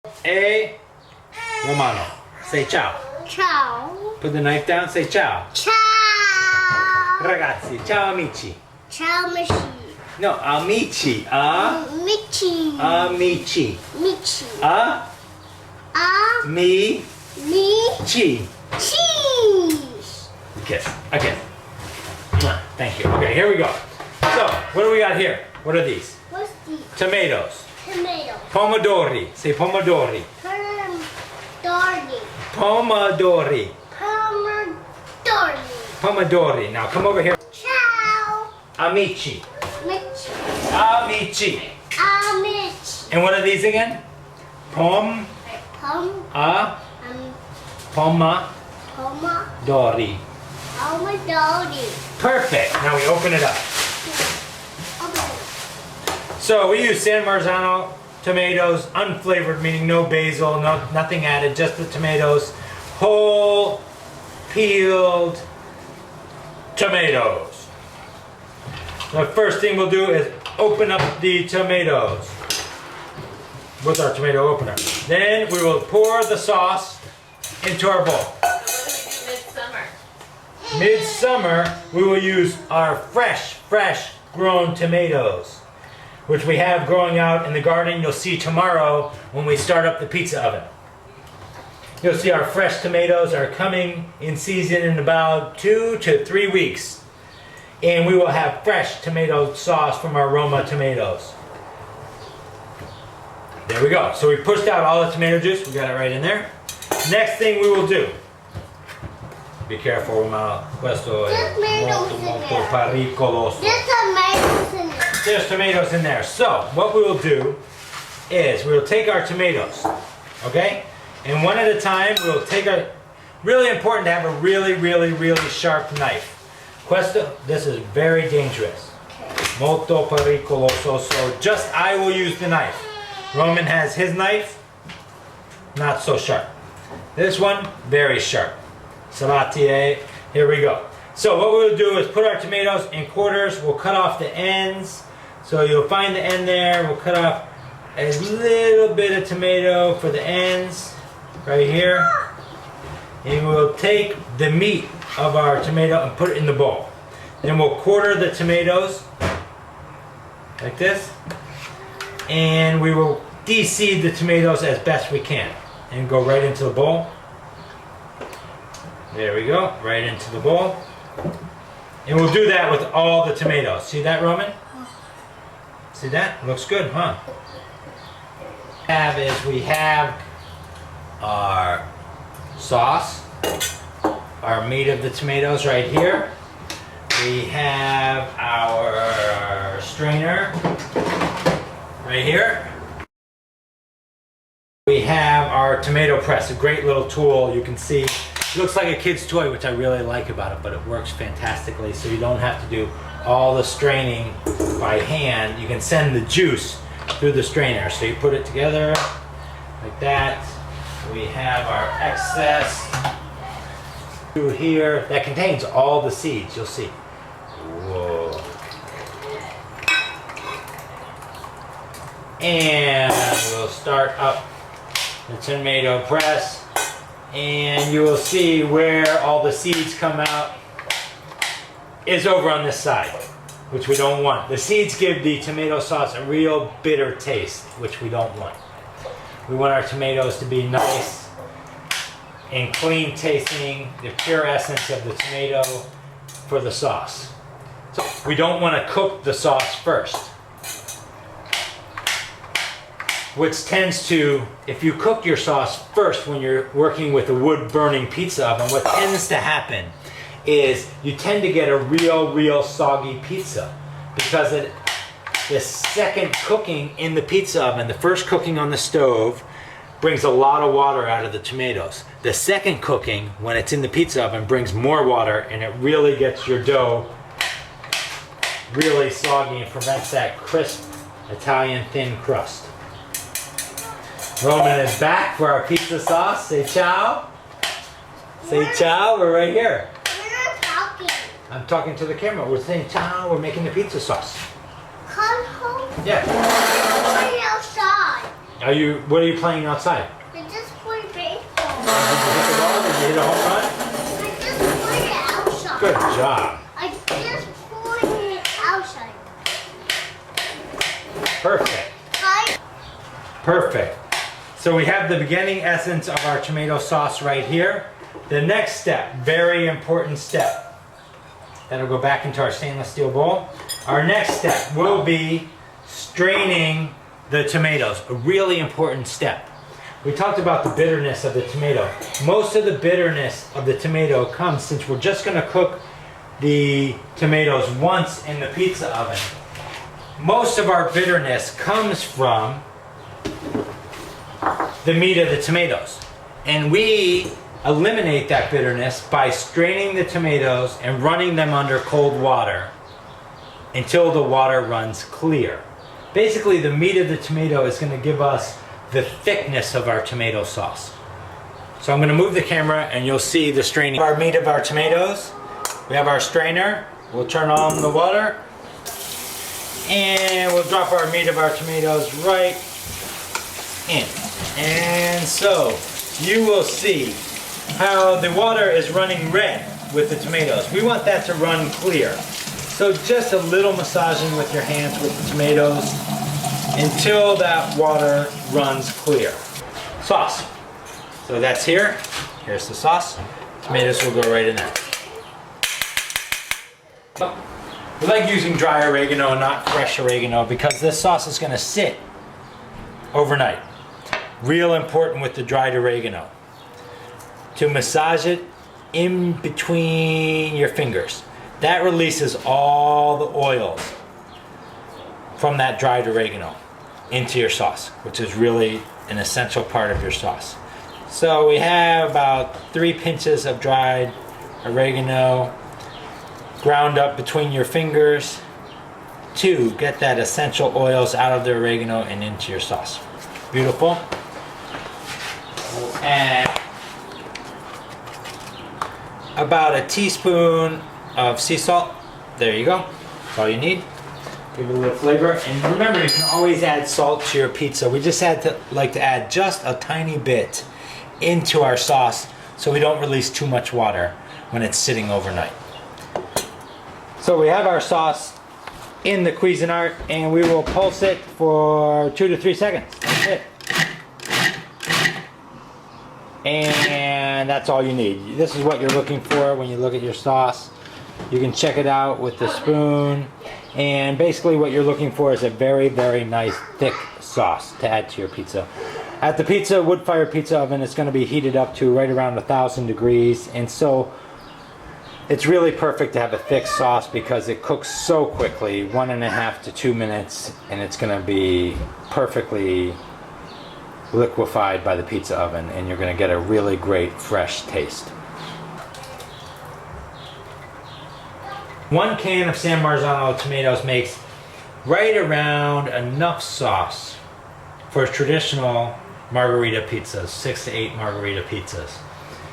E Romano, say ciao. Ciao. Put the knife down, say ciao. Ciao. Ragazzi, ciao amici. Ciao, Michi. No, amici. Michi. Amici. Michi. Mi. Me. Ci. Cheese. Kiss. A kiss. Thank you. Okay, here we go. So, what do we got here? What are these? What's the Tomatoes. tomato? Pomodori. Say pomodori. Pomodori. Pomodori. Pomodori. Pomodori. Now come over here. Ciao. Amici. Michi. Amici. Amici. And what are these again? Pomodori. Pomodori. Pomodori. Perfect. Now we open it up. So we use San Marzano tomatoes, unflavored, meaning no basil, nothing added, just the tomatoes, whole peeled tomatoes. The first thing we'll do is open up the tomatoes with our tomato opener. Then we will pour the sauce into our bowl. So what do we do midsummer? Midsummer, we will use our fresh grown tomatoes, which we have growing out in the garden. You'll see tomorrow when we start up the pizza oven. You'll see our fresh tomatoes are coming in season in about 2 to 3 weeks. And we will have fresh tomato sauce from our Roma tomatoes. There we go. So we pushed out all the tomato juice. We got it right in there. Next thing we will do. Be careful, Roma. Questo è molto pericoloso. There's tomatoes in there. There's tomatoes in there. So what we will do is we will take our tomatoes, okay? And one at a time, we will take our, really important to have a really sharp knife. Questo, this is very dangerous. Molto pericoloso. So just I will use the knife. Roman has his knife, not so sharp. This one, very sharp. Salatier, here we go. So what we'll do is put our tomatoes in quarters. We'll cut off the ends. So you'll find the end there. We'll cut off a little bit of tomato for the ends, right here. And we'll take the meat of our tomato and put it in the bowl. Then we'll quarter the tomatoes, like this. And we will de-seed the tomatoes as best we can. And go right into the bowl. There we go, right into the bowl. And we'll do that with all the tomatoes. See that, Roman? See that? Looks good, huh? We have our sauce, our meat of the tomatoes right here. We have our strainer right here. We have our tomato press, a great little tool. You can see it looks like a kid's toy, which I really like about it, but it works fantastically, so you don't have to do all the straining by hand. You can send the juice through the strainer. So you put it together like that. We have our excess through here that contains all the seeds, you'll see. Whoa. And we'll start up the tomato press. And you will see where all the seeds come out is over on this side, which we don't want. The seeds give the tomato sauce a real bitter taste, which we don't want. We want our tomatoes to be nice and clean tasting, the pure essence of the tomato for the sauce. So we don't want to cook the sauce first, which tends to, if you cook your sauce first when you're working with a wood-burning pizza oven, what tends to happen is you tend to get a real soggy pizza, because the second cooking in the pizza oven, the first cooking on the stove, brings a lot of water out of the tomatoes. The second cooking, when it's in the pizza oven, brings more water, and it really gets your dough really soggy and prevents that crisp Italian thin crust. Roman is back for our pizza sauce. Say ciao. Say ciao. We're right here. We're not talking. I'm talking to the camera. We're saying ciao. We're making the pizza sauce. Come home. Yeah. We're outside. What are you playing outside? I just played baseball. Did you hit the ball? Did you hit a home run? I just played it outside. Good job. I just played it outside. Perfect. I Perfect. So we have the beginning essence of our tomato sauce right here. The next step, very important step. That'll go back into our stainless steel bowl. Our next step will be straining the tomatoes, a really important step. We talked about the bitterness of the tomato. Most of the bitterness of the tomato comes, since we're just gonna cook the tomatoes once in the pizza oven, most of our bitterness comes from the meat of the tomatoes. And we eliminate that bitterness by straining the tomatoes and running them under cold water until the water runs clear. Basically, the meat of the tomato is going to give us the thickness of our tomato sauce. So I'm going to move the camera and you'll see the straining. Our meat of our tomatoes. We have our strainer. We'll turn on the water and we'll drop our meat of our tomatoes right in. And so you will see how the water is running red with the tomatoes. We want that to run clear. So just a little massaging with your hands with the tomatoes until that water runs clear. Sauce. So that's here. Here's the sauce. Tomatoes will go right in there. We like using dry oregano, not fresh oregano, because this sauce is going to sit overnight. Real important with the dried oregano. To massage it in between your fingers. That releases all the oils from that dried oregano into your sauce, which is really an essential part of your sauce. So we have about 3 pinches of dried oregano ground up between your fingers to get that essential oils out of the oregano and into your sauce. Beautiful. We'll add about a teaspoon of sea salt. There you go. That's all you need. Give it a little flavor. And remember, you can always add salt to your pizza. We just like to add just a tiny bit into our sauce so we don't release too much water when it's sitting overnight. So we have our sauce in the Cuisinart and we will pulse it for 2 to 3 seconds. That's it. And that's all you need. This is what you're looking for when you look at your sauce. You can check it out with the spoon. And basically what you're looking for is a very, very nice thick sauce to add to your pizza. At the wood-fired pizza oven, it's going to be heated up to right around 1,000 degrees. And so it's really perfect to have a thick sauce because it cooks so quickly, 1.5 to 2 minutes, and it's going to be perfectly liquefied by the pizza oven, and you're going to get a really great fresh taste. 1 can of San Marzano tomatoes makes right around enough sauce for traditional margarita pizzas, 6 to 8 margarita pizzas.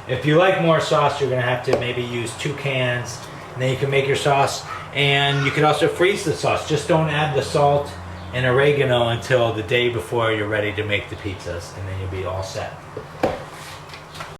If you like more sauce, you're going to have to maybe use 2 cans, and then you can make your sauce. And you can also freeze the sauce. Just don't add the salt and oregano until the day before you're ready to make the pizzas, and then you'll be all set.